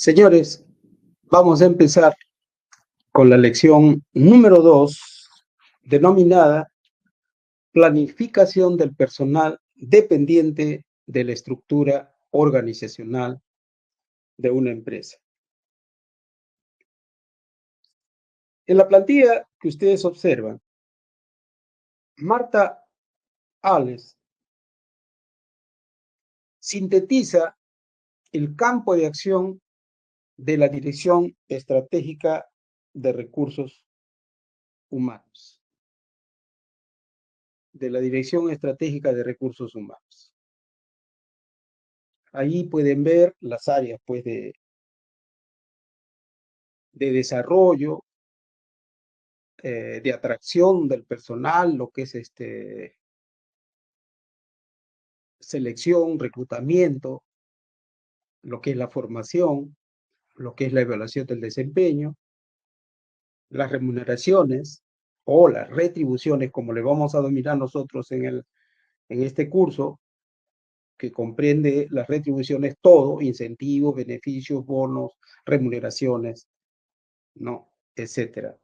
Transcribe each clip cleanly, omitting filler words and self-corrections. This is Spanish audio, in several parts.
Señores, vamos a empezar con la lección número 2, denominada Planificación del personal dependiente de la estructura organizacional de una empresa. En la plantilla que ustedes observan, Marta Alles sintetiza el campo de acción de la Dirección Estratégica de Recursos Humanos. De la Dirección Estratégica de Recursos Humanos. Ahí pueden ver las áreas pues, de desarrollo, de atracción del personal, lo que es selección, reclutamiento, lo que es la formación, lo que es la evaluación del desempeño, las remuneraciones o las retribuciones, como le vamos a dominar nosotros en este curso, que comprende las retribuciones todo, incentivos, beneficios, bonos, remuneraciones, ¿no? Etcétera.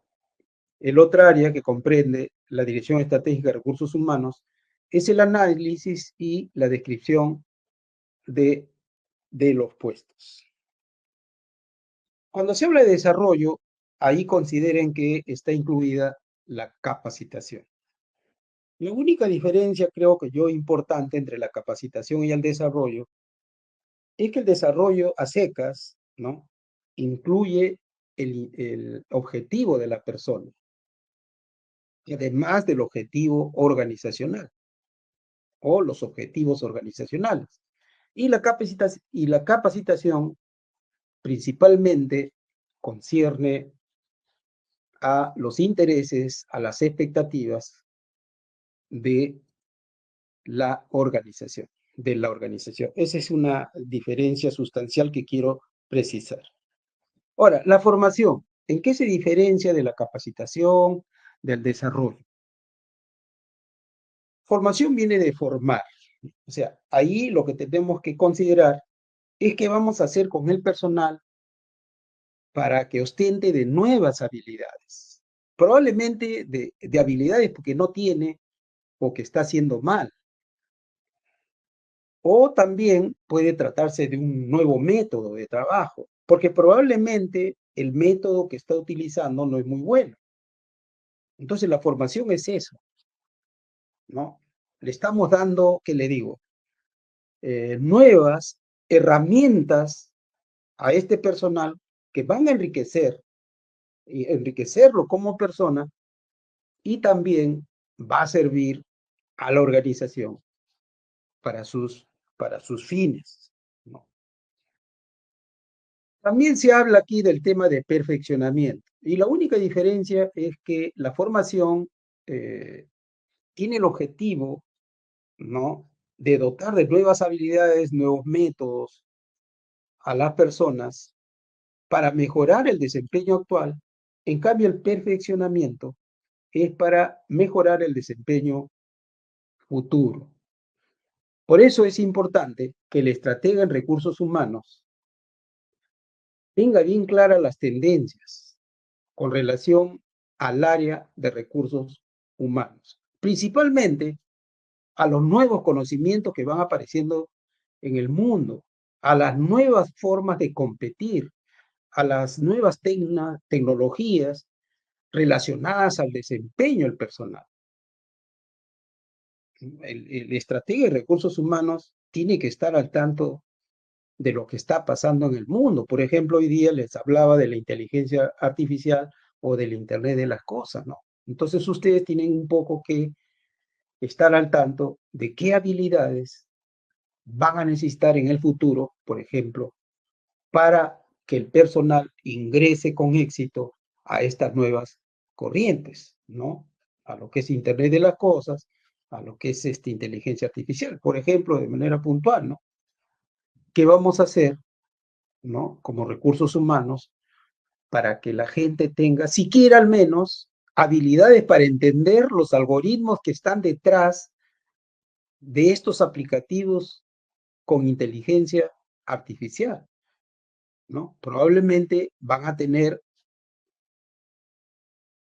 El otro área que comprende la Dirección Estratégica de Recursos Humanos es el análisis y la descripción de los puestos. Cuando se habla de desarrollo, ahí consideren que está incluida la capacitación. La única diferencia, creo que yo, importante entre la capacitación y el desarrollo es que el desarrollo a secas, ¿no?, incluye el objetivo de la persona, además del objetivo organizacional o los objetivos organizacionales. Y la capacitación principalmente concierne a los intereses, a las expectativas de la organización, Esa es una diferencia sustancial que quiero precisar. Ahora, la formación, ¿en qué se diferencia de la capacitación, del desarrollo? Formación viene de formar. O sea, ahí lo que tenemos que considerar es qué vamos a hacer con el personal para que ostente de nuevas habilidades. Probablemente de habilidades porque no tiene o que está haciendo mal. O también puede tratarse de un nuevo método de trabajo, porque probablemente el método que está utilizando no es muy bueno. Entonces la formación es eso, ¿no? Le estamos dando, ¿qué le digo? Nuevas herramientas a este personal que van a enriquecerlo como persona y también va a servir a la organización para sus fines, ¿no? También se habla aquí del tema de perfeccionamiento y la única diferencia es que la formación tiene el objetivo, ¿no?, de dotar de nuevas habilidades, nuevos métodos a las personas para mejorar el desempeño actual. En cambio, el perfeccionamiento es para mejorar el desempeño futuro. Por eso es importante que el estratega en recursos humanos tenga bien claras las tendencias con relación al área de recursos humanos, principalmente a los nuevos conocimientos que van apareciendo en el mundo, a las nuevas formas de competir, a las nuevas tecnologías relacionadas al desempeño del personal. El estratega de recursos humanos tiene que estar al tanto de lo que está pasando en el mundo. Por ejemplo, hoy día les hablaba de la inteligencia artificial o del Internet de las cosas, ¿no? Entonces ustedes tienen un poco que estar al tanto de qué habilidades van a necesitar en el futuro, por ejemplo, para que el personal ingrese con éxito a estas nuevas corrientes, ¿no? A lo que es Internet de las cosas, a lo que es inteligencia artificial, por ejemplo, de manera puntual, ¿no? ¿Qué vamos a hacer, ¿no?, como recursos humanos para que la gente tenga, siquiera al menos, habilidades para entender los algoritmos que están detrás de estos aplicativos con inteligencia artificial? ¿no? Probablemente van a tener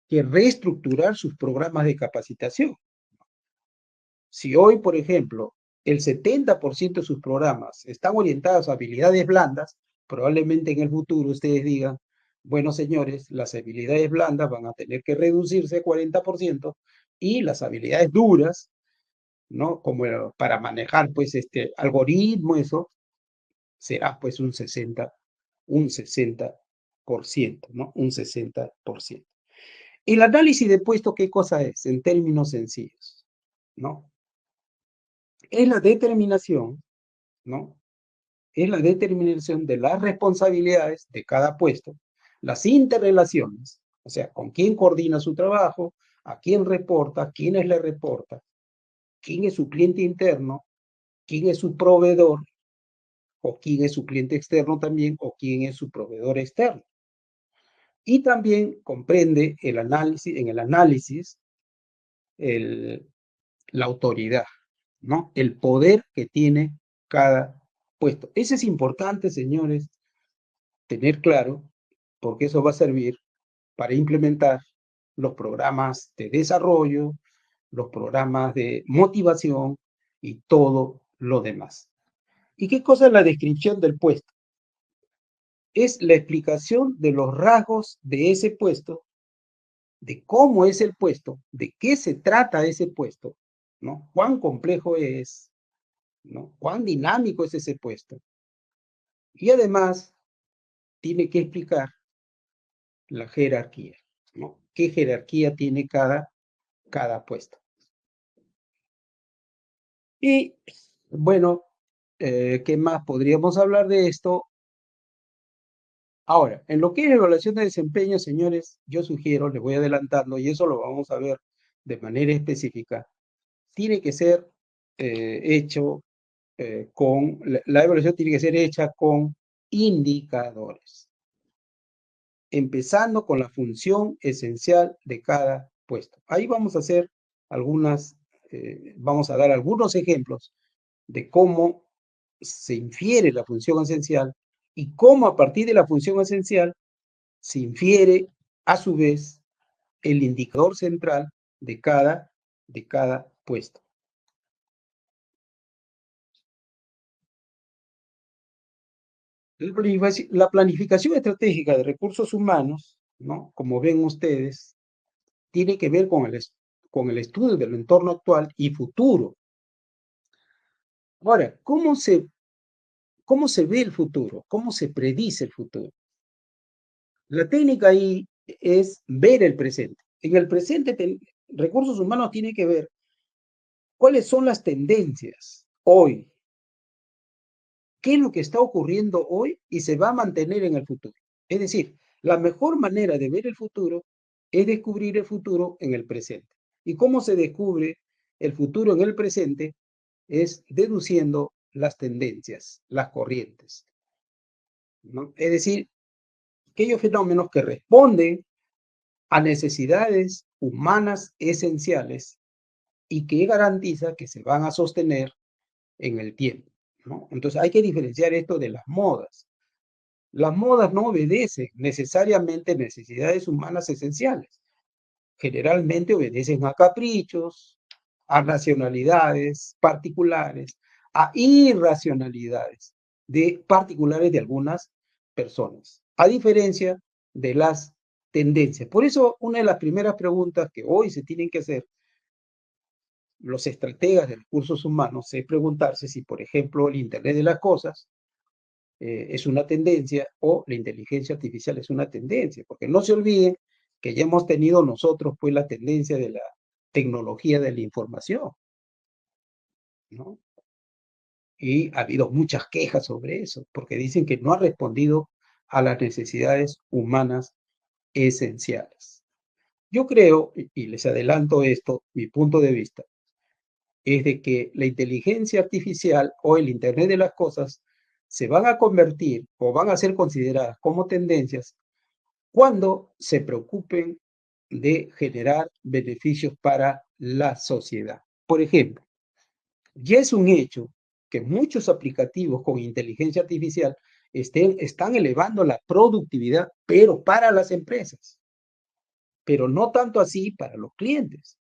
que reestructurar sus programas de capacitación. Si hoy, por ejemplo, el 70% de sus programas están orientados a habilidades blandas, probablemente en el futuro ustedes digan, bueno, señores, las habilidades blandas van a tener que reducirse 40% y las habilidades duras, ¿no? Como para manejar, pues, este algoritmo, eso, será, pues, un 60%, ¿no? Un 60%. El análisis de puesto, ¿qué cosa es? En términos sencillos, ¿no? Es la determinación, ¿no? Es la determinación de las responsabilidades de cada puesto, las interrelaciones, o sea, con quién coordina su trabajo, a quién reporta, quiénes le reporta, quién es su cliente interno, quién es su proveedor, o quién es su cliente externo también, o quién es su proveedor externo. Y también comprende en el análisis el, la autoridad, ¿no? El poder que tiene cada puesto. Eso es importante, señores, tener claro, porque eso va a servir para implementar los programas de desarrollo, los programas de motivación y todo lo demás. ¿Y qué cosa es la descripción del puesto? Es la explicación de los rasgos de ese puesto, de cómo es el puesto, de qué se trata ese puesto, ¿no? Cuán complejo es, ¿no? Cuán dinámico es ese puesto. Y además tiene que explicar la jerarquía, ¿no? ¿Qué jerarquía tiene cada puesto? Y bueno, ¿qué más podríamos hablar de esto? Ahora, en lo que es evaluación de desempeño, señores, yo sugiero, les voy adelantando, y eso lo vamos a ver de manera específica, tiene que ser hecho la evaluación tiene que ser hecha con indicadores, empezando con la función esencial de cada puesto. Ahí vamos a hacer vamos a dar algunos ejemplos de cómo se infiere la función esencial y cómo a partir de la función esencial se infiere a su vez el indicador central de cada puesto. La planificación estratégica de recursos humanos, ¿no? Como ven ustedes, tiene que ver con el estudio del entorno actual y futuro. Ahora, ¿cómo se ve el futuro? ¿Cómo se predice el futuro? La técnica ahí es ver el presente. En el presente, recursos humanos tiene que ver cuáles son las tendencias hoy, qué es lo que está ocurriendo hoy y se va a mantener en el futuro. Es decir, la mejor manera de ver el futuro es descubrir el futuro en el presente. ¿Y cómo se descubre el futuro en el presente? Es deduciendo las tendencias, las corrientes, ¿no? Es decir, aquellos fenómenos que responden a necesidades humanas esenciales y que garantiza que se van a sostener en el tiempo, ¿no? Entonces hay que diferenciar esto de las modas. Las modas no obedecen necesariamente necesidades humanas esenciales. Generalmente obedecen a caprichos, a racionalidades particulares, a irracionalidades particulares de algunas personas, a diferencia de las tendencias. Por eso, una de las primeras preguntas que hoy se tienen que hacer los estrategas de recursos humanos es preguntarse si, por ejemplo, el Internet de las cosas es una tendencia o la inteligencia artificial es una tendencia, porque no se olviden que ya hemos tenido nosotros pues la tendencia de la tecnología de la información, ¿no? Y ha habido muchas quejas sobre eso, porque dicen que no ha respondido a las necesidades humanas esenciales. Yo creo, y les adelanto esto, mi punto de vista, es de que la inteligencia artificial o el Internet de las cosas se van a convertir o van a ser consideradas como tendencias cuando se preocupen de generar beneficios para la sociedad. Por ejemplo, ya es un hecho que muchos aplicativos con inteligencia artificial están elevando la productividad, pero para las empresas, pero no tanto así para los clientes.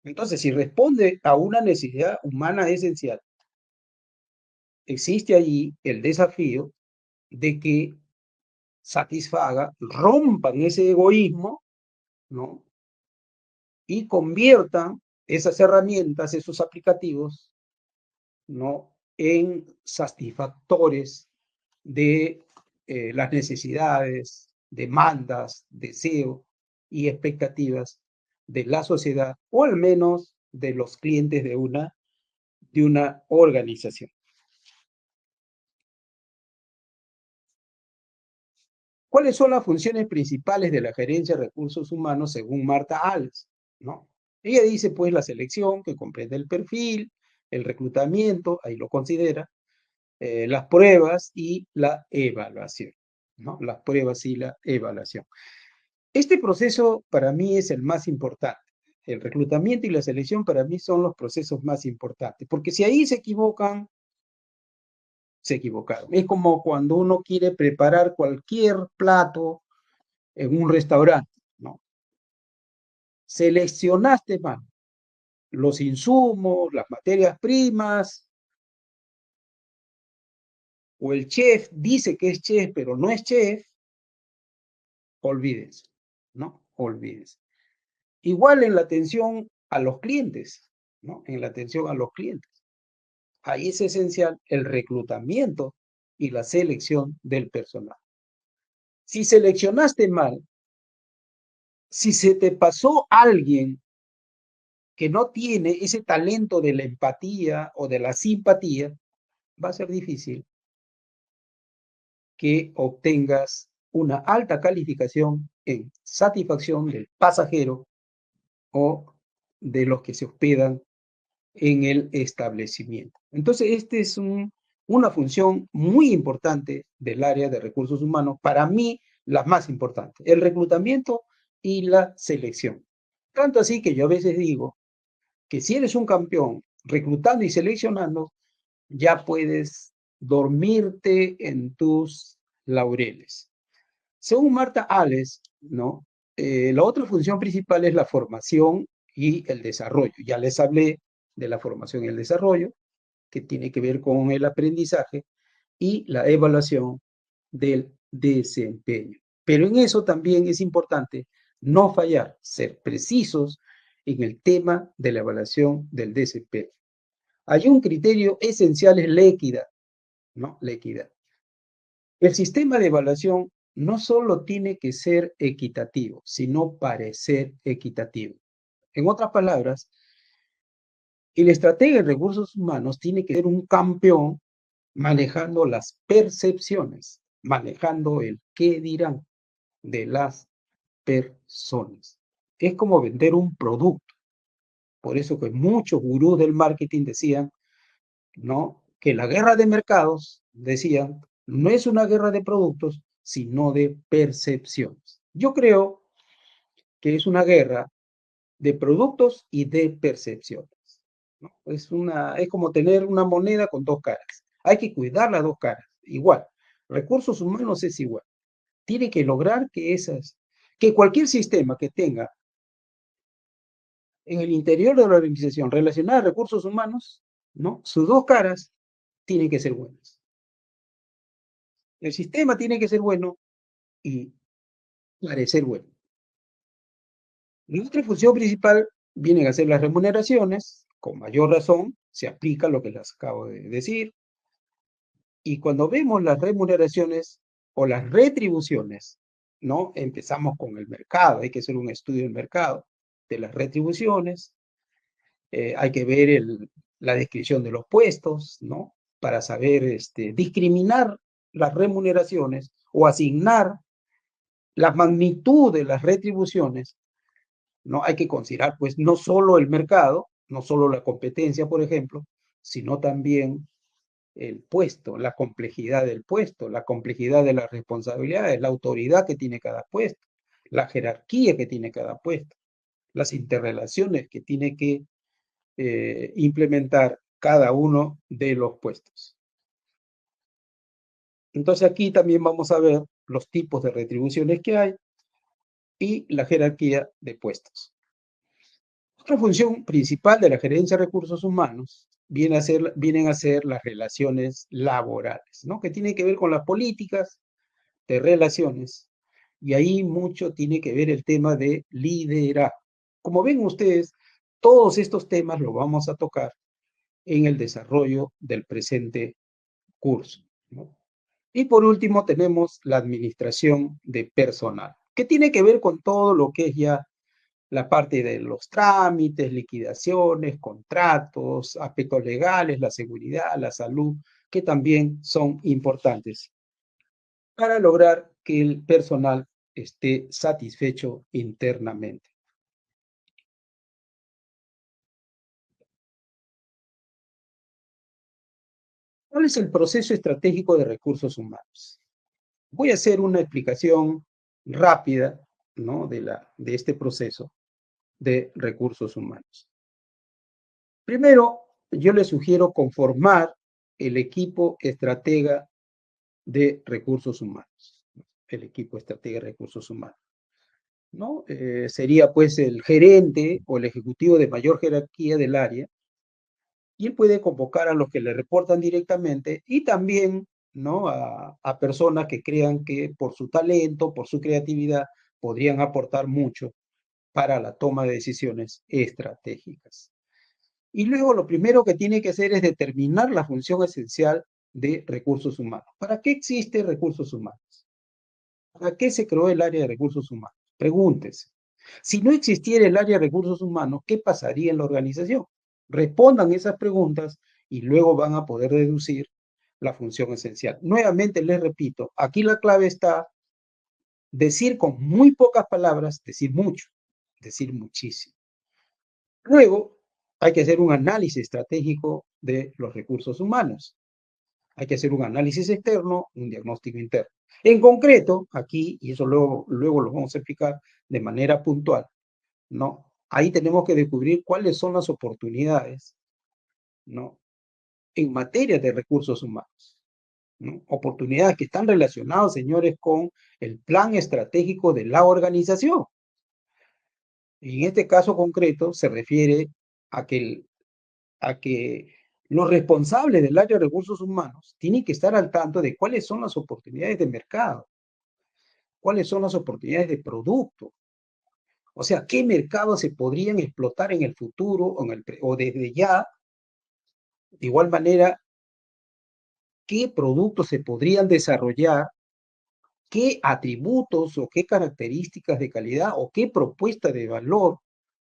Entonces, si responde a una necesidad humana esencial, existe allí el desafío de que satisfaga, rompan ese egoísmo, ¿no? Y conviertan esas herramientas, esos aplicativos, ¿no? En satisfactores de las necesidades, demandas, deseos y expectativas de la sociedad o al menos de los clientes de una organización. ¿Cuáles son las funciones principales de la gerencia de recursos humanos según Marta Alves? ¿No? Ella dice, pues, la selección, que comprende el perfil, el reclutamiento, ahí lo considera, las pruebas y la evaluación, ¿no? Las pruebas y la evaluación. Este proceso para mí es el más importante. El reclutamiento y la selección para mí son los procesos más importantes, porque si ahí se equivocan, se equivocaron. Es como cuando uno quiere preparar cualquier plato en un restaurante, ¿no? Seleccionaste mal los insumos, las materias primas, o el chef dice que es chef, pero no es chef, olvídense, ¿no? Olvídense. Igual en la atención a los clientes, ¿no? En la atención a los clientes. Ahí es esencial el reclutamiento y la selección del personal. Si seleccionaste mal, si se te pasó alguien que no tiene ese talento de la empatía o de la simpatía, va a ser difícil que obtengas una alta calificación en satisfacción del pasajero o de los que se hospedan en el establecimiento. Entonces, este es una función muy importante del área de recursos humanos, para mí la más importante, el reclutamiento y la selección. Tanto así que yo a veces digo que si eres un campeón reclutando y seleccionando, ya puedes dormirte en tus laureles. Según Marta Alves, ¿no? La otra función principal es la formación y el desarrollo. Ya les hablé de la formación y el desarrollo, que tiene que ver con el aprendizaje y la evaluación del desempeño. Pero en eso también es importante no fallar, ser precisos en el tema de la evaluación del desempeño. Hay un criterio esencial, es la equidad, ¿no? La equidad. El sistema de evaluación no solo tiene que ser equitativo, sino parecer equitativo. En otras palabras, el estratega de recursos humanos tiene que ser un campeón manejando las percepciones, manejando el qué dirán de las personas. Es como vender un producto. Por eso que muchos gurús del marketing decían, ¿no? Que la guerra de mercados, decían, no es una guerra de productos, sino de percepciones. Yo creo que es una guerra de productos y de percepciones, ¿no? Es como tener una moneda con dos caras. Hay que cuidar las dos caras. Igual, recursos humanos es igual. Tiene que lograr que cualquier sistema que tenga en el interior de la organización relacionada a recursos humanos, ¿no? Sus dos caras tienen que ser buenas. El sistema tiene que ser bueno y parecer bueno. Nuestra función principal vienen a ser las remuneraciones, con mayor razón se aplica lo que les acabo de decir, y cuando vemos las remuneraciones o las retribuciones, ¿no? Empezamos con el mercado, hay que hacer un estudio del mercado de las retribuciones, hay que ver la descripción de los puestos, ¿no? Para saber discriminar las remuneraciones o asignar la magnitud de las retribuciones, ¿no? Hay que considerar, pues, no solo el mercado, no solo la competencia, por ejemplo, sino también el puesto, la complejidad del puesto, la complejidad de las responsabilidades, la autoridad que tiene cada puesto, la jerarquía que tiene cada puesto, las interrelaciones que tiene que implementar cada uno de los puestos. Entonces aquí también vamos a ver los tipos de retribuciones que hay y la jerarquía de puestos. Otra función principal de la gerencia de recursos humanos vienen a ser las relaciones laborales, ¿no? Que tienen que ver con las políticas de relaciones. Y ahí mucho tiene que ver el tema de liderazgo. Como ven ustedes, todos estos temas los vamos a tocar en el desarrollo del presente curso, ¿no? Y por último tenemos la administración de personal, que tiene que ver con todo lo que es ya la parte de los trámites, liquidaciones, contratos, aspectos legales, la seguridad, la salud, que también son importantes para lograr que el personal esté satisfecho internamente. ¿Cuál es el proceso estratégico de recursos humanos? Voy a hacer una explicación rápida, ¿no? de este proceso de recursos humanos. Primero, yo les sugiero conformar el equipo estratega de recursos humanos, el equipo estratega de recursos humanos, ¿no? Sería pues el gerente o el ejecutivo de mayor jerarquía del área, y él puede convocar a los que le reportan directamente y también, ¿no? a personas que crean que por su talento, por su creatividad, podrían aportar mucho para la toma de decisiones estratégicas. Y luego lo primero que tiene que hacer es determinar la función esencial de recursos humanos. ¿Para qué existe recursos humanos? ¿Para qué se creó el área de recursos humanos? Pregúntese. Si no existiera el área de recursos humanos, ¿qué pasaría en la organización? Respondan esas preguntas y luego van a poder deducir la función esencial. Nuevamente les repito, aquí la clave está decir con muy pocas palabras, decir mucho, decir muchísimo. Luego, hay que hacer un análisis estratégico de los recursos humanos. Hay que hacer un análisis externo, un diagnóstico interno. En concreto, aquí, y eso luego lo vamos a explicar de manera puntual, ¿no? Ahí tenemos que descubrir cuáles son las oportunidades, ¿no? En materia de recursos humanos, ¿no? Oportunidades que están relacionadas, señores, con el plan estratégico de la organización. Y en este caso concreto se refiere a que los responsables del área de recursos humanos tienen que estar al tanto de cuáles son las oportunidades de mercado, cuáles son las oportunidades de producto, o sea, qué mercados se podrían explotar en el futuro o desde ya, de igual manera, qué productos se podrían desarrollar, qué atributos o qué características de calidad o qué propuesta de valor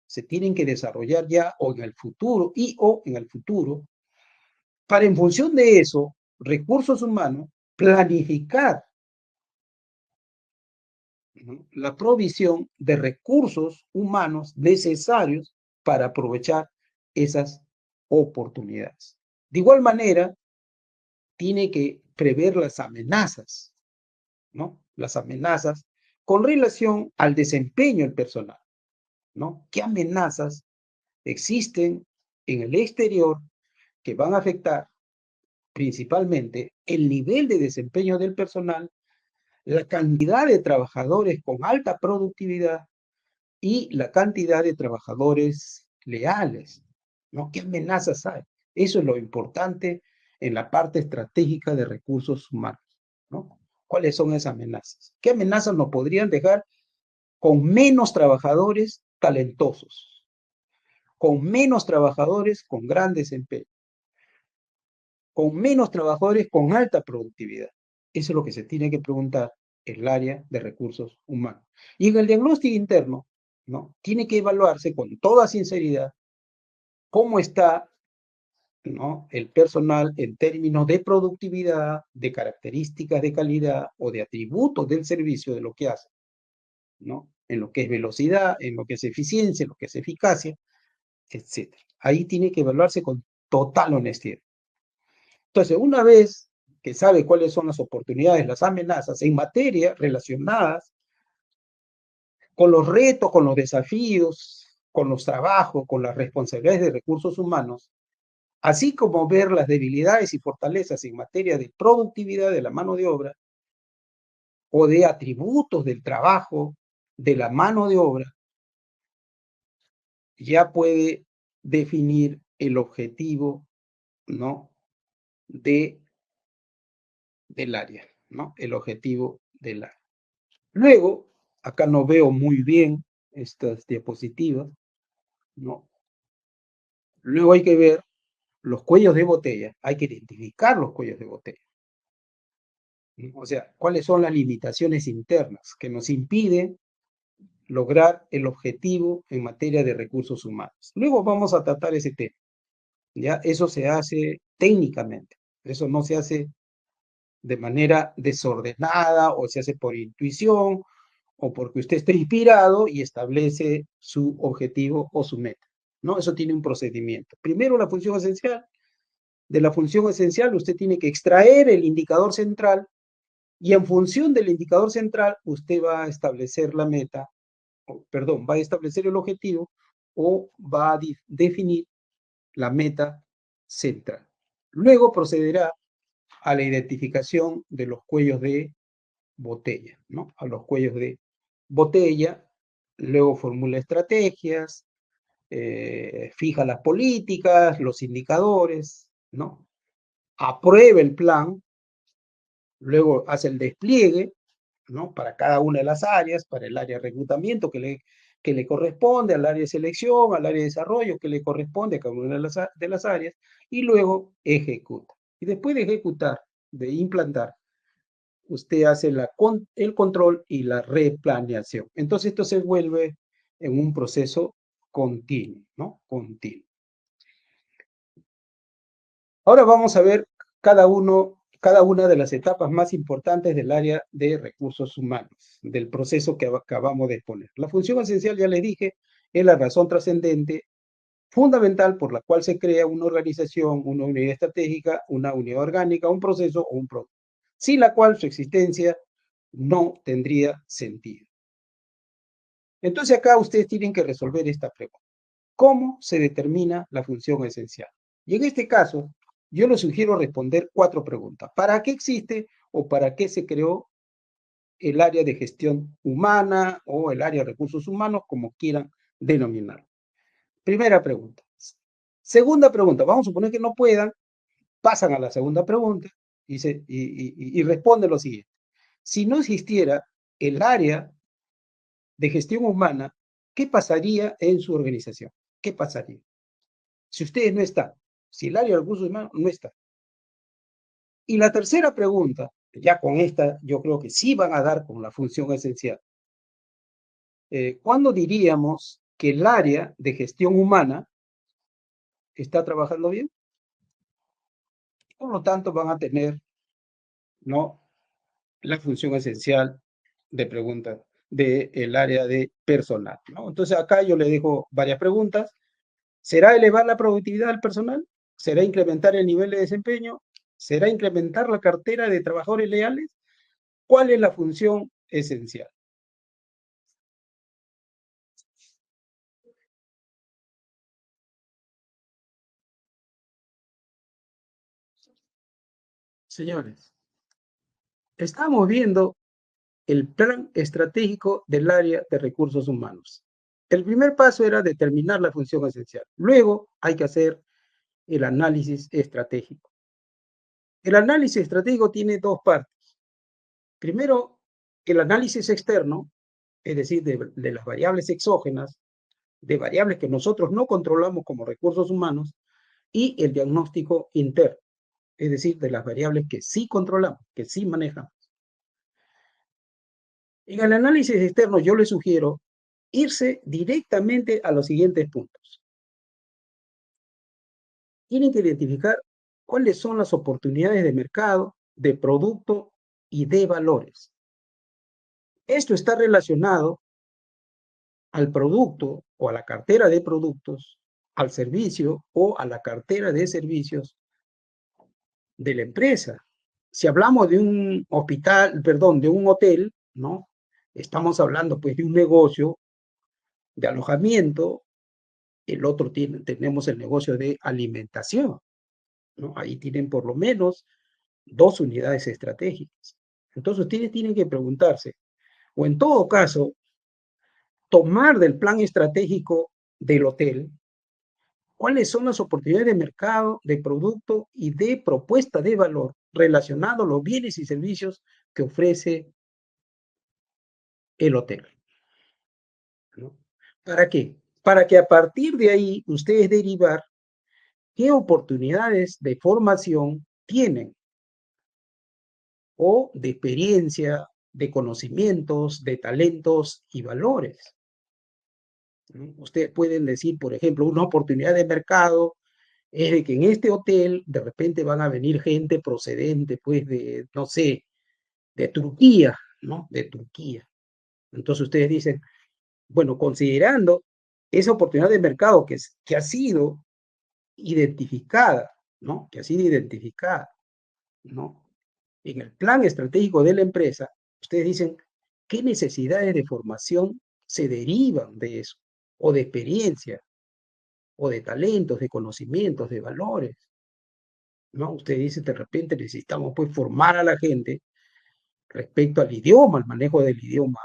se tienen que desarrollar ya o en el futuro o en el futuro, para en función de eso, recursos humanos, planificar, ¿no? La provisión de recursos humanos necesarios para aprovechar esas oportunidades. De igual manera, tiene que prever las amenazas, ¿no? Las amenazas con relación al desempeño del personal, ¿no? ¿Qué amenazas existen en el exterior que van a afectar principalmente el nivel de desempeño del personal, la cantidad de trabajadores con alta productividad y la cantidad de trabajadores leales, ¿no? ¿Qué amenazas hay? Eso es lo importante en la parte estratégica de recursos humanos, ¿no? ¿Cuáles son esas amenazas? ¿Qué amenazas nos podrían dejar con menos trabajadores talentosos, con menos trabajadores con gran desempeño, con menos trabajadores con alta productividad? Eso es lo que se tiene que preguntar en el área de recursos humanos. Y en el diagnóstico interno, ¿no? Tiene que evaluarse con toda sinceridad cómo está, ¿no? el personal en términos de productividad, de características de calidad o de atributos del servicio de lo que hace, ¿no? En lo que es velocidad, en lo que es eficiencia, en lo que es eficacia, etc. Ahí tiene que evaluarse con total honestidad. Entonces, una vez que sabe cuáles son las oportunidades, las amenazas en materia relacionadas con los retos, con los desafíos, con los trabajos, con las responsabilidades de recursos humanos, así como ver las debilidades y fortalezas en materia de productividad de la mano de obra o de atributos del trabajo de la mano de obra, ya puede definir el objetivo, ¿no? de, del área, ¿no? El objetivo del área. Luego, acá no veo muy bien estas diapositivas, ¿no? Luego hay que ver los cuellos de botella, hay que identificar los cuellos de botella. ¿No? O sea, cuáles son las limitaciones internas que nos impiden lograr el objetivo en materia de recursos humanos. Luego vamos a tratar ese tema. ¿Ya? Eso se hace técnicamente, eso no se hace de manera desordenada o se hace por intuición o porque usted está inspirado y establece su objetivo o su meta. ¿No? Eso tiene un procedimiento. Primero, la función esencial. De la función esencial, usted tiene que extraer el indicador central y en función del indicador central, usted va a establecer la meta, perdón, va a establecer el objetivo o va a definir la meta central. Luego procederá a la identificación de los cuellos de botella, ¿no? A los cuellos de botella, luego formula estrategias, fija las políticas, los indicadores, ¿no? Aprueba el plan, luego hace el despliegue, ¿no? Para cada una de las áreas, para el área de reclutamiento que le corresponde, al área de selección, al área de desarrollo que le corresponde a cada una de las áreas, y luego ejecuta. Y después de ejecutar, de implantar, usted hace el control y la replaneación. Entonces esto se vuelve en un proceso continuo, ¿no? Continuo. Ahora vamos a ver cada una de las etapas más importantes del área de recursos humanos, del proceso que acabamos de exponer. La función esencial, ya les dije, es la razón trascendente, fundamental por la cual se crea una organización, una unidad estratégica, una unidad orgánica, un proceso o un producto, sin la cual su existencia no tendría sentido. Entonces acá ustedes tienen que resolver esta pregunta. ¿Cómo se determina la función esencial? Y en este caso, yo les sugiero responder 4 preguntas. ¿Para qué existe o para qué se creó el área de gestión humana o el área de recursos humanos, como quieran denominar? Primera pregunta. Segunda pregunta, vamos a suponer que no puedan, pasan a la segunda pregunta y responden lo siguiente. Si no existiera el área de gestión humana, ¿qué pasaría en su organización? ¿Qué pasaría? Si ustedes no están, si el área de recursos humanos no está. Y la tercera pregunta, ya con esta yo creo que sí van a dar con la función esencial. ¿Cuándo diríamos que el área de gestión humana está trabajando bien? Por lo tanto, van a tener, ¿no?, la función esencial de pregunta del área de personal, ¿no? Entonces acá yo le dejo varias preguntas. ¿Será elevar la productividad del personal? ¿Será incrementar el nivel de desempeño? ¿Será incrementar la cartera de trabajadores leales? ¿Cuál es la función esencial? Señores, estamos viendo el plan estratégico del área de recursos humanos. El primer paso era determinar la función esencial. Luego hay que hacer el análisis estratégico. El análisis estratégico tiene dos partes. Primero, el análisis externo, es decir, de las variables exógenas, de variables que nosotros no controlamos como recursos humanos, y el diagnóstico interno, es decir, de las variables que sí controlamos, que sí manejamos. En el análisis externo yo les sugiero irse directamente a los siguientes puntos. Tienen que identificar cuáles son las oportunidades de mercado, de producto y de valores. Esto está relacionado al producto o a la cartera de productos, al servicio o a la cartera de servicios de la empresa. Si hablamos de un hospital, perdón, de un hotel, ¿no? Estamos hablando pues de un negocio de alojamiento, el otro tenemos el negocio de alimentación. ¿no? Ahí tienen por lo menos 2 unidades estratégicas. Entonces ustedes tienen que preguntarse, o en todo caso, tomar del plan estratégico del hotel cuáles son las oportunidades de mercado, de producto y de propuesta de valor relacionado a los bienes y servicios que ofrece el hotel, ¿no? ¿Para qué? Para que a partir de ahí ustedes derivar qué oportunidades de formación tienen o de experiencia, de conocimientos, de talentos y valores, ¿no? Ustedes pueden decir, por ejemplo, una oportunidad de mercado es de que en este hotel de repente van a venir gente procedente, pues, de, no sé, de Turquía, ¿no? De Turquía. Entonces ustedes dicen, bueno, considerando esa oportunidad de mercado que ha sido identificada, ¿no? Que ha sido identificada, ¿no? En el plan estratégico de la empresa, ustedes dicen, ¿qué necesidades de formación se derivan de eso? O de experiencia, o de talentos, de conocimientos, de valores, ¿no? Usted dice, de repente necesitamos pues formar a la gente respecto al idioma, al manejo del idioma,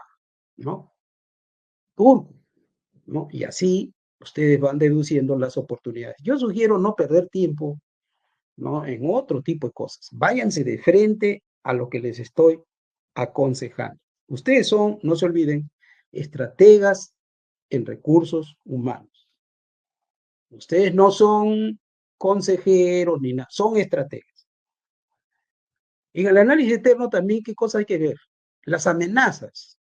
¿no? Turco, ¿no? Y así ustedes van deduciendo las oportunidades. Yo sugiero no perder tiempo, ¿no? En otro tipo de cosas. Váyanse de frente a lo que les estoy aconsejando. Ustedes son, no se olviden, estrategas en recursos humanos. Ustedes no son consejeros ni nada, son estrategas. En el análisis externo también, ¿qué cosa hay que ver? Las amenazas.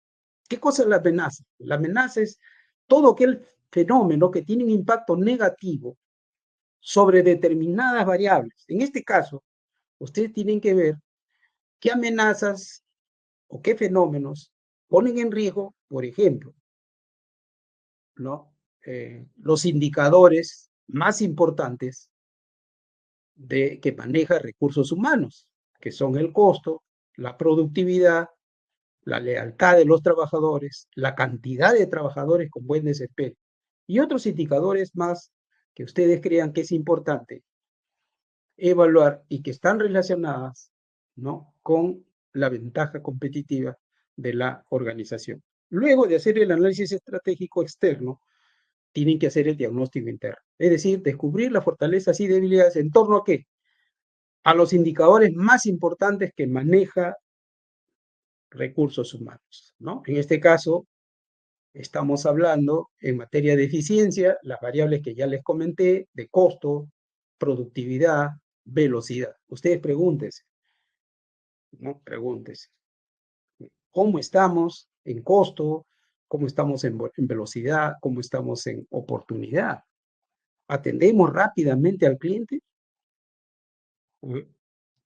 ¿Qué cosa es la amenaza? La amenaza es todo aquel fenómeno que tiene un impacto negativo sobre determinadas variables. En este caso, ustedes tienen que ver qué amenazas o qué fenómenos ponen en riesgo, por ejemplo, ¿no? Los indicadores más importantes que maneja recursos humanos, que son el costo, la productividad, la lealtad de los trabajadores, la cantidad de trabajadores con buen desempeño y otros indicadores más que ustedes crean que es importante evaluar y que están relacionadas, ¿no? Con la ventaja competitiva de la organización. Luego de hacer el análisis estratégico externo, tienen que hacer el diagnóstico interno, es decir, descubrir las fortalezas y debilidades en torno a qué, a los indicadores más importantes que maneja recursos humanos, ¿no? En este caso, estamos hablando en materia de eficiencia, las variables que ya les comenté, de costo, productividad, velocidad. Ustedes pregúntense, ¿no? Pregúntense, ¿cómo estamos en costo? ¿Cómo estamos en velocidad? ¿Cómo estamos en oportunidad? ¿Atendemos rápidamente al cliente?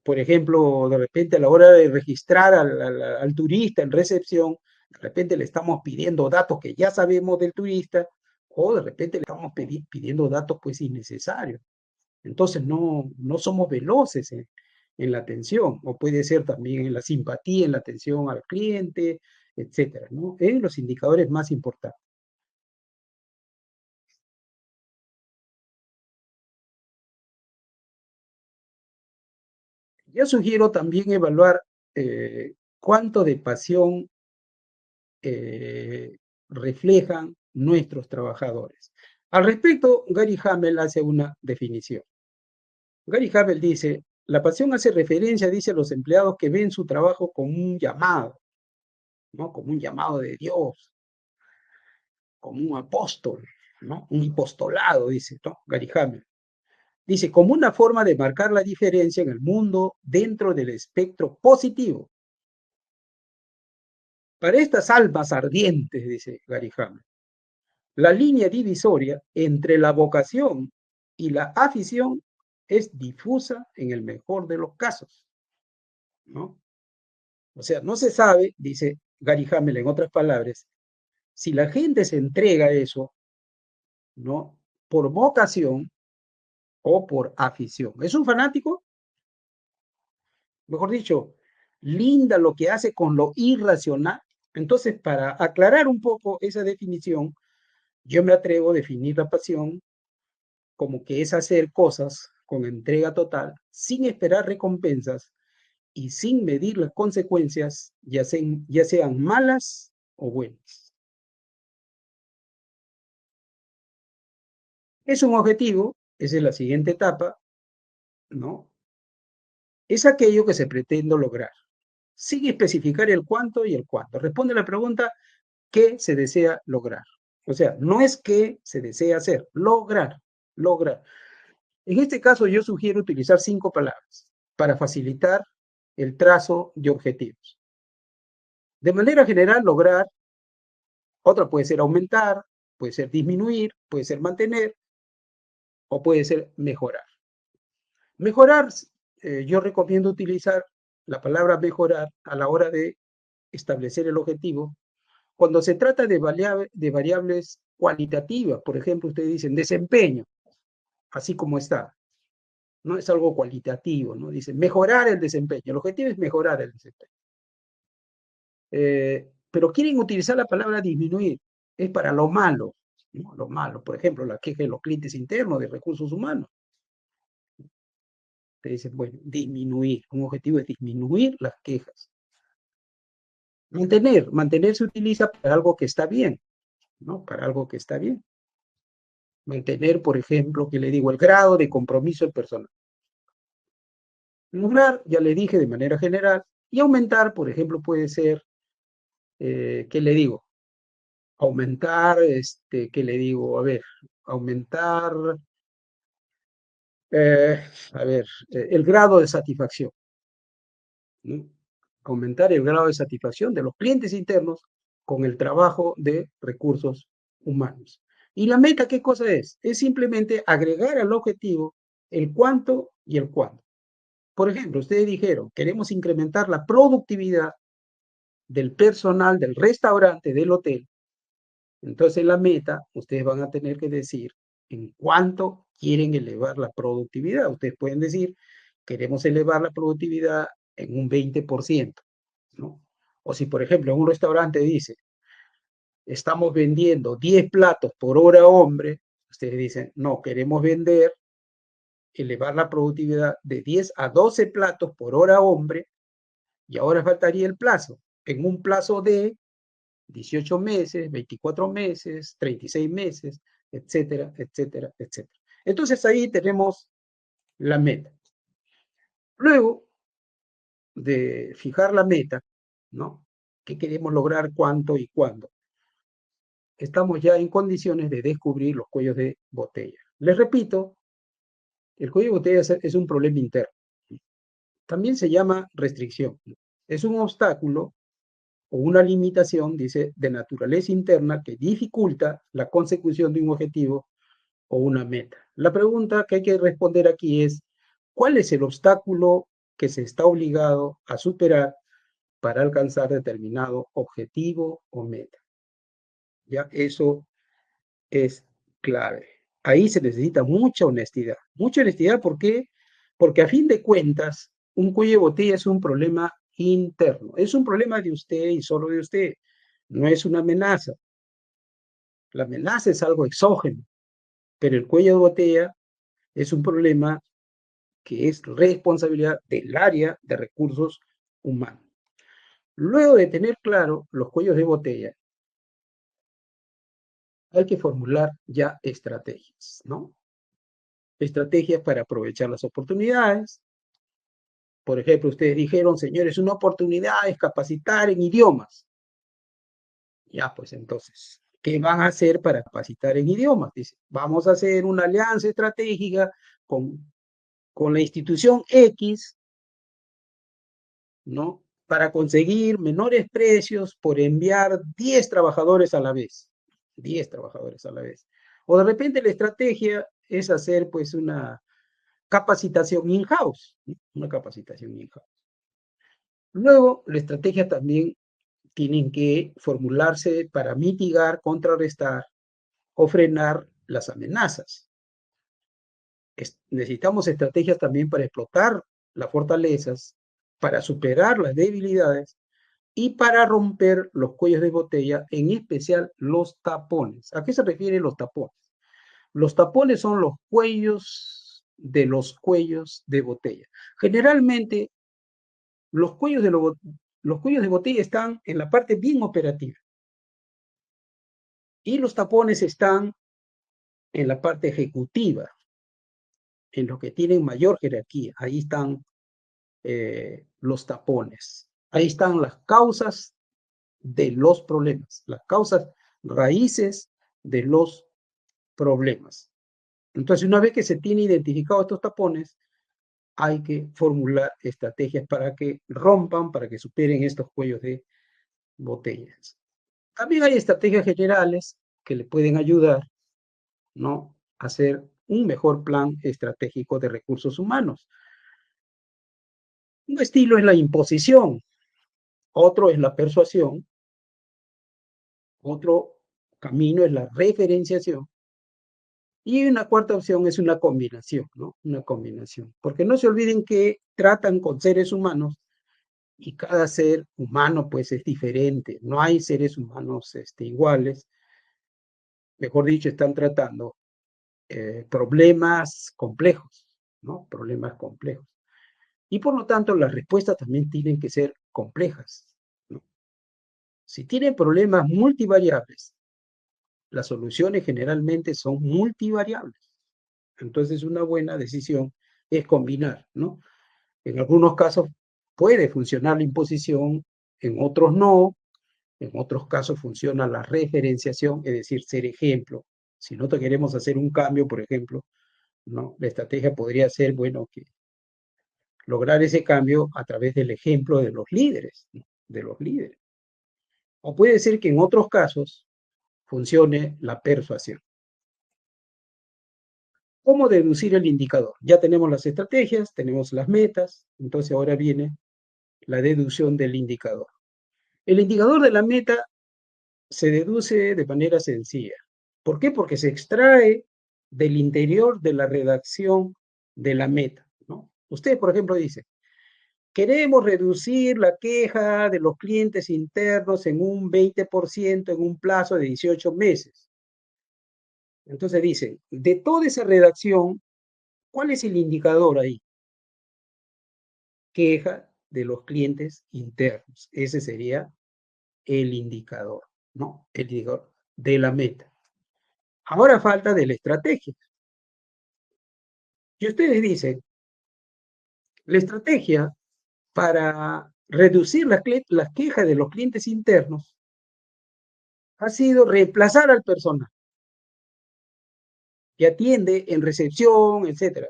Por ejemplo, de repente a la hora de registrar al turista en recepción, de repente le estamos pidiendo datos que ya sabemos del turista o de repente le estamos pidiendo datos pues innecesarios. Entonces no somos veloces en la atención, o puede ser también en la simpatía, en la atención al cliente, etcétera, ¿no? En los indicadores más importantes. Yo sugiero también evaluar cuánto de pasión eh, reflejan nuestros trabajadores. Al respecto, Gary Hamel hace una definición. Gary Hamel dice, la pasión hace referencia, dice, a los empleados que ven su trabajo como un llamado, ¿no? Como un llamado de Dios, como un apóstol, ¿no? Un apostolado, dice, ¿no? Gary Hamel. Dice, como una forma de marcar la diferencia en el mundo dentro del espectro positivo. Para estas almas ardientes, dice Gary Hamel, la línea divisoria entre la vocación y la afición es difusa en el mejor de los casos, ¿no? O sea, no se sabe, dice Gary Hamel en otras palabras, si la gente se entrega a eso, ¿no? Por vocación o por afición. ¿Es un fanático? Mejor dicho, linda lo que hace con lo irracional. Entonces, para aclarar un poco esa definición, yo me atrevo a definir la pasión como que es hacer cosas con entrega total, sin esperar recompensas y sin medir las consecuencias, ya sean malas o buenas. Es un objetivo, esa es la siguiente etapa, ¿no? Es aquello que se pretende lograr, sin especificar el cuánto y el cuándo. Responde la pregunta, ¿qué se desea lograr? O sea, no es qué se desea hacer, lograr, lograr. En este caso, yo sugiero utilizar 5 palabras para facilitar el trazo de objetivos. De manera general, lograr, otra puede ser aumentar, puede ser disminuir, puede ser mantener o puede ser mejorar. Mejorar, yo recomiendo utilizar la palabra mejorar a la hora de establecer el objetivo. Cuando se trata de variables cualitativas, por ejemplo, ustedes dicen desempeño, así como está, no es algo cualitativo, ¿no? Dicen mejorar el desempeño, el objetivo es mejorar el desempeño. Pero quieren utilizar la palabra disminuir, es para lo malo, ¿no? Lo malo, por ejemplo, la queja de los clientes internos de recursos humanos. Te dicen, bueno, disminuir, un objetivo es disminuir las quejas. Mantener se utiliza para algo que está bien, ¿no? Para algo que está bien. Mantener, por ejemplo, que le digo, el grado de compromiso del personal. Lograr, ya le dije de manera general, y aumentar, por ejemplo, puede ser, ¿qué le digo? Aumentar, ¿qué le digo? A ver, aumentar, eh, a ver, el grado de satisfacción, ¿no? Aumentar el grado de satisfacción de los clientes internos con el trabajo de recursos humanos. ¿Y la meta qué cosa es? Es simplemente agregar al objetivo el cuánto y el cuándo. Por ejemplo, ustedes dijeron, queremos incrementar la productividad del personal del restaurante, del hotel. Entonces, la meta, ustedes van a tener que decir en cuánto quieren elevar la productividad. Ustedes pueden decir, queremos elevar la productividad en un 20%, ¿no? O si, por ejemplo, en un restaurante dice, estamos vendiendo 10 platos por hora hombre, ustedes dicen, no, queremos elevar la productividad de 10 a 12 platos por hora hombre, y ahora faltaría el plazo. En un plazo de 18 meses, 24 meses, 36 meses, etcétera, etcétera, etcétera. Entonces ahí tenemos la meta. Luego de fijar la meta, ¿no? ¿Qué queremos lograr, cuánto y cuándo? Estamos ya en condiciones de descubrir los cuellos de botella. Les repito, el cuello de botella es un problema interno. También se llama restricción. Es un obstáculo o una limitación, dice, de naturaleza interna que dificulta la consecución de un objetivo o una meta. La pregunta que hay que responder aquí es, ¿cuál es el obstáculo que se está obligado a superar para alcanzar determinado objetivo o meta? Ya eso es clave. Ahí se necesita mucha honestidad. Mucha honestidad, ¿por qué? Porque a fin de cuentas, un cuello de botella es un problema interno. Es un problema de usted y solo de usted. No es una amenaza. La amenaza es algo exógeno, pero el cuello de botella es un problema que es responsabilidad del área de recursos humanos. Luego de tener claro los cuellos de botella, hay que formular ya estrategias, ¿no? Estrategias para aprovechar las oportunidades. Por ejemplo, ustedes dijeron, señores, una oportunidad es capacitar en idiomas. Ya, pues entonces, ¿qué van a hacer para capacitar en idiomas? Dice, vamos a hacer una alianza estratégica con la institución X, ¿no? Para conseguir menores precios por enviar 10 trabajadores a la vez. 10 trabajadores a la vez. O de repente la estrategia es hacer pues una capacitación in-house, ¿no? Una capacitación in-house. Luego, la estrategia también tienen que formularse para mitigar, contrarrestar o frenar las amenazas. Necesitamos estrategias también para explotar las fortalezas, para superar las debilidades y para romper los cuellos de botella, en especial los tapones. ¿A qué se refieren los tapones? Los tapones son los cuellos de los cuellos de botella. Generalmente, los cuellos de botella están en la parte bien operativa y los tapones están en la parte ejecutiva, en lo que tienen mayor jerarquía. Ahí están los tapones. Ahí están las causas de los problemas, las causas raíces de los problemas. Entonces, una vez que se tiene identificados estos tapones, hay que formular estrategias para que rompan, para que superen estos cuellos de botellas. También hay estrategias generales que le pueden ayudar, ¿no?, a hacer un mejor plan estratégico de recursos humanos. Un estilo es la imposición, otro es la persuasión, otro camino es la referenciación y una cuarta opción es una combinación, ¿no? Una combinación. Porque no se olviden que tratan con seres humanos y cada ser humano pues es diferente. No hay seres humanos iguales. Mejor dicho, están tratando problemas complejos, ¿no? Problemas complejos. Y por lo tanto, las respuestas también tienen que ser complejas, ¿no? Si tienen problemas multivariables, las soluciones generalmente son multivariables. Entonces, una buena decisión es combinar, ¿no? En algunos casos puede funcionar la imposición, en otros no, en otros casos funciona la referenciación, es decir, ser ejemplo. Si nosotros queremos hacer un cambio, por ejemplo, ¿no?, la estrategia podría ser, bueno, que lograr ese cambio a través del ejemplo de los líderes, ¿no?, de los líderes. O puede ser que en otros casos funcione la persuasión. ¿Cómo deducir el indicador? Ya tenemos las estrategias, tenemos las metas, entonces ahora viene la deducción del indicador. El indicador de la meta se deduce de manera sencilla. ¿Por qué? Porque se extrae del interior de la redacción de la meta, ¿no? Usted, por ejemplo, dice, queremos reducir la queja de los clientes internos en un 20% en un plazo de 18 meses. Entonces dice, de toda esa redacción, ¿cuál es el indicador ahí? Queja de los clientes internos. Ese sería el indicador, ¿no? El indicador de la meta. Ahora falta de la estrategia. Y ustedes dicen, la estrategia para reducir las quejas de los clientes internos ha sido reemplazar al personal que atiende en recepción, etcétera.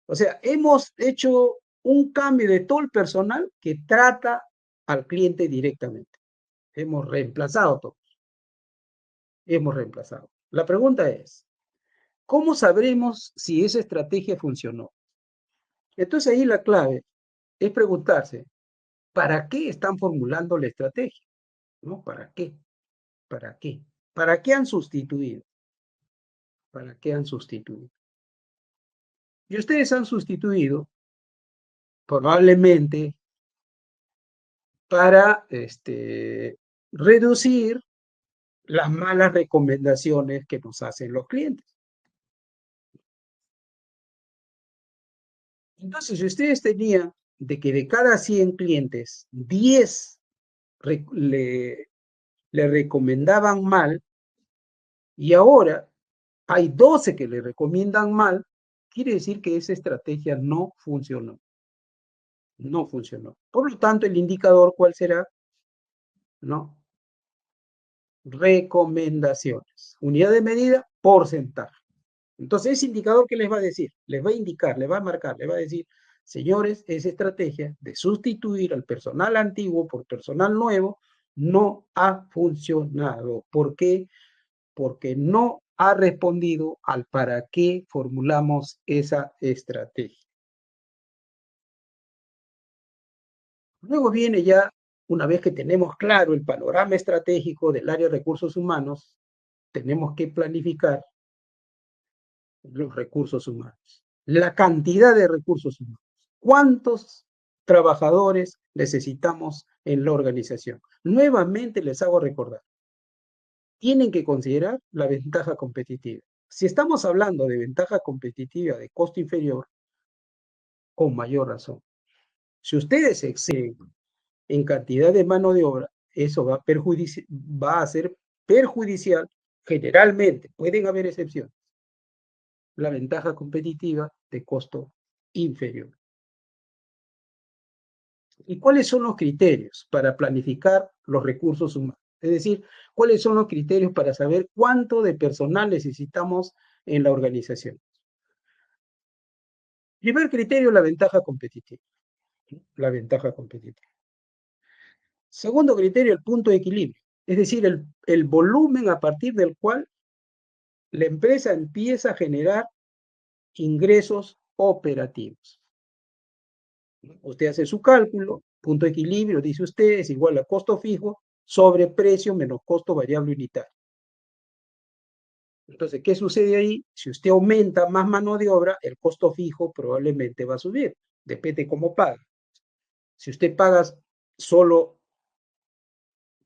O sea, hemos hecho un cambio de todo el personal que trata al cliente directamente. Hemos reemplazado todo. Hemos reemplazado. La pregunta es, ¿cómo sabremos si esa estrategia funcionó? Entonces ahí la clave es preguntarse, ¿para qué están formulando la estrategia? ¿No? ¿Para qué? ¿Para qué? ¿Para qué han sustituido? ¿Para qué han sustituido? Y ustedes han sustituido probablemente para reducir las malas recomendaciones que nos hacen los clientes. Entonces, si ustedes tenían de que de cada 100 clientes, 10 le recomendaban mal, y ahora hay 12 que le recomiendan mal, quiere decir que esa estrategia no funcionó. No funcionó. Por lo tanto, el indicador, ¿cuál será? ¿No? Recomendaciones. Unidad de medida, porcentaje. Entonces, ese indicador, ¿qué les va a decir? Les va a indicar, les va a marcar, les va a decir, señores, esa estrategia de sustituir al personal antiguo por personal nuevo no ha funcionado. ¿Por qué? Porque no ha respondido al para qué formulamos esa estrategia. Luego viene ya, una vez que tenemos claro el panorama estratégico del área de recursos humanos, tenemos que planificar los recursos humanos, la cantidad de recursos humanos, cuántos trabajadores necesitamos en la organización. Nuevamente les hago recordar, tienen que considerar la ventaja competitiva. Si estamos hablando de ventaja competitiva de costo inferior, con mayor razón. Si ustedes se exceden en cantidad de mano de obra, eso va a ser perjudicial, generalmente, pueden haber excepciones, la ventaja competitiva de costo inferior. ¿Y cuáles son los criterios para planificar los recursos humanos? Es decir, ¿cuáles son los criterios para saber cuánto de personal necesitamos en la organización? Primer criterio, la ventaja competitiva. La ventaja competitiva. Segundo criterio, el punto de equilibrio. Es decir, el volumen a partir del cual la empresa empieza a generar ingresos operativos. Usted hace su cálculo, punto de equilibrio, dice usted, es igual a costo fijo sobre precio menos costo variable unitario. Entonces, ¿qué sucede ahí? Si usted aumenta más mano de obra, el costo fijo probablemente va a subir. Depende cómo paga. Si usted paga solo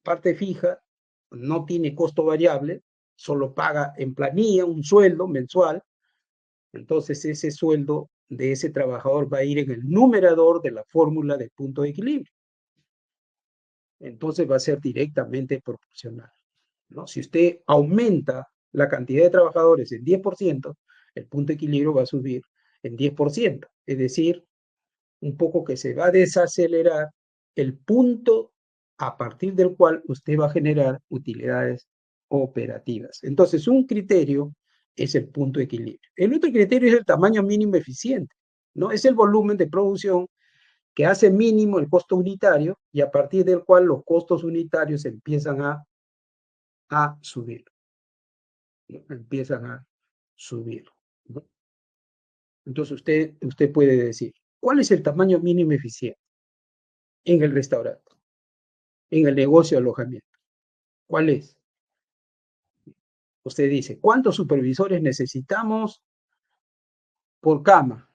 parte fija, no tiene costo variable, solo paga en planilla un sueldo mensual, entonces ese sueldo de ese trabajador va a ir en el numerador de la fórmula de punto de equilibrio. Entonces va a ser directamente proporcional, ¿no? Si usted aumenta la cantidad de trabajadores en 10%, el punto de equilibrio va a subir en 10%. Es decir, un poco que se va a desacelerar el punto a partir del cual usted va a generar utilidades operativas. Entonces, un criterio es el punto de equilibrio. El otro criterio es el tamaño mínimo eficiente, ¿no? Es el volumen de producción que hace mínimo el costo unitario y a partir del cual los costos unitarios empiezan a subir, ¿no? Empiezan a subir, ¿no? Entonces usted puede decir, ¿cuál es el tamaño mínimo eficiente en el restaurante, en el negocio de alojamiento? ¿Cuál es? Usted dice, ¿cuántos supervisores necesitamos por cama?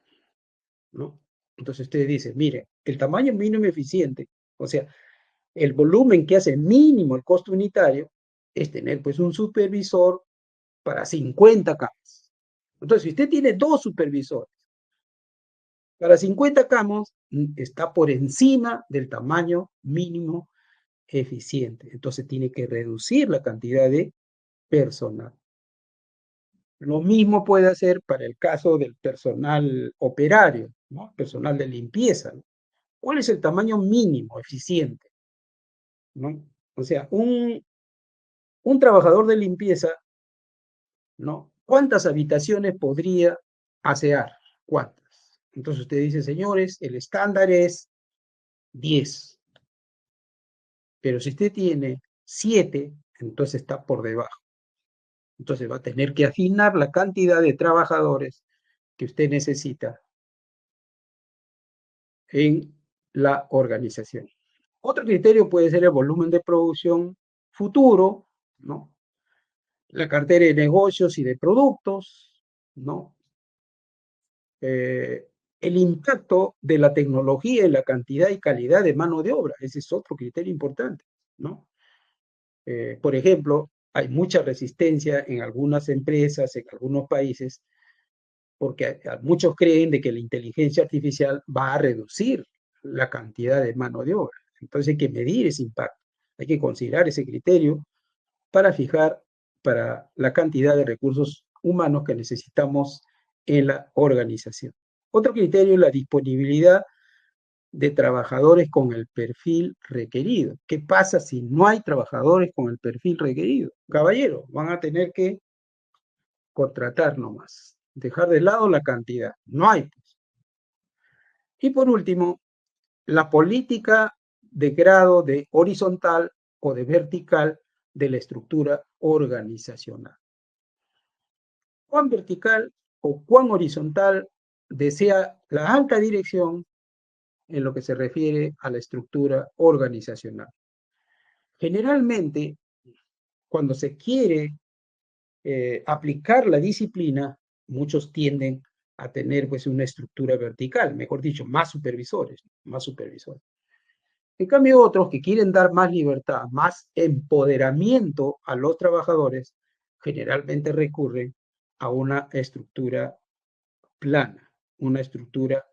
¿No? Entonces usted dice, mire, el tamaño mínimo eficiente, o sea, el volumen que hace mínimo el costo unitario, es tener pues un supervisor para 50 camas. Entonces, si usted tiene dos supervisores para 50 camas, está por encima del tamaño mínimo eficiente. Entonces, tiene que reducir la cantidad de personal. Lo mismo puede hacer para el caso del personal operario, ¿no? Personal de limpieza, ¿no? ¿Cuál es el tamaño mínimo eficiente? ¿No? O sea, un trabajador de limpieza, ¿no? ¿Cuántas habitaciones podría asear? ¿Cuántas? Entonces usted dice, señores, el estándar es 10. Pero si usted tiene 7, entonces está por debajo. Entonces va a tener que afinar la cantidad de trabajadores que usted necesita en la organización. Otro criterio puede ser el volumen de producción futuro, ¿no? La cartera de negocios y de productos, ¿no? El impacto de la tecnología en la cantidad y calidad de mano de obra. Ese es otro criterio importante, ¿no? Por ejemplo, hay mucha resistencia en algunas empresas, en algunos países, porque muchos creen de que la inteligencia artificial va a reducir la cantidad de mano de obra. Entonces hay que medir ese impacto, hay que considerar ese criterio para fijar para la cantidad de recursos humanos que necesitamos en la organización. Otro criterio es la disponibilidad de trabajadores con el perfil requerido. ¿Qué pasa si no hay trabajadores con el perfil requerido? Caballero, van a tener que contratar nomás, dejar de lado la cantidad. No hay. Y por último, la política de grado de horizontal o de vertical de la estructura organizacional. ¿Cuán vertical o cuán horizontal desea la alta dirección en lo que se refiere a la estructura organizacional? Generalmente, cuando se quiere aplicar la disciplina, muchos tienden a tener pues una estructura vertical, mejor dicho, más supervisores, más supervisores. En cambio, otros que quieren dar más libertad, más empoderamiento a los trabajadores, generalmente recurren a una estructura plana, una estructura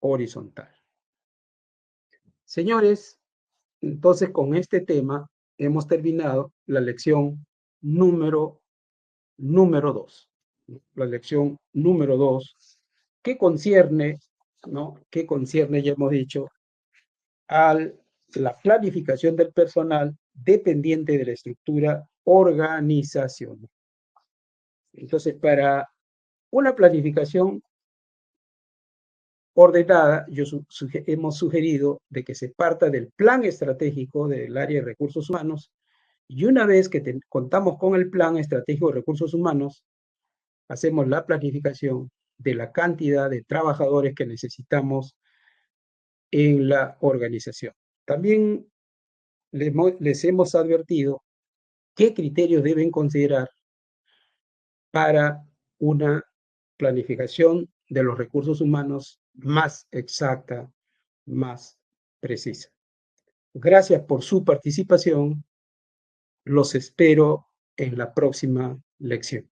horizontal. Señores, entonces con este tema hemos terminado la lección número 2. La lección número 2, que concierne, ¿no? Que concierne, ya hemos dicho, a la planificación del personal dependiente de la estructura organizacional. Entonces, para una planificación ordenada, hemos sugerido de que se parta del plan estratégico del área de recursos humanos y una vez que contamos con el plan estratégico de recursos humanos, hacemos la planificación de la cantidad de trabajadores que necesitamos en la organización. También les hemos advertido qué criterios deben considerar para una planificación de los recursos humanos más exacta, más precisa. Gracias por su participación. Los espero en la próxima lección.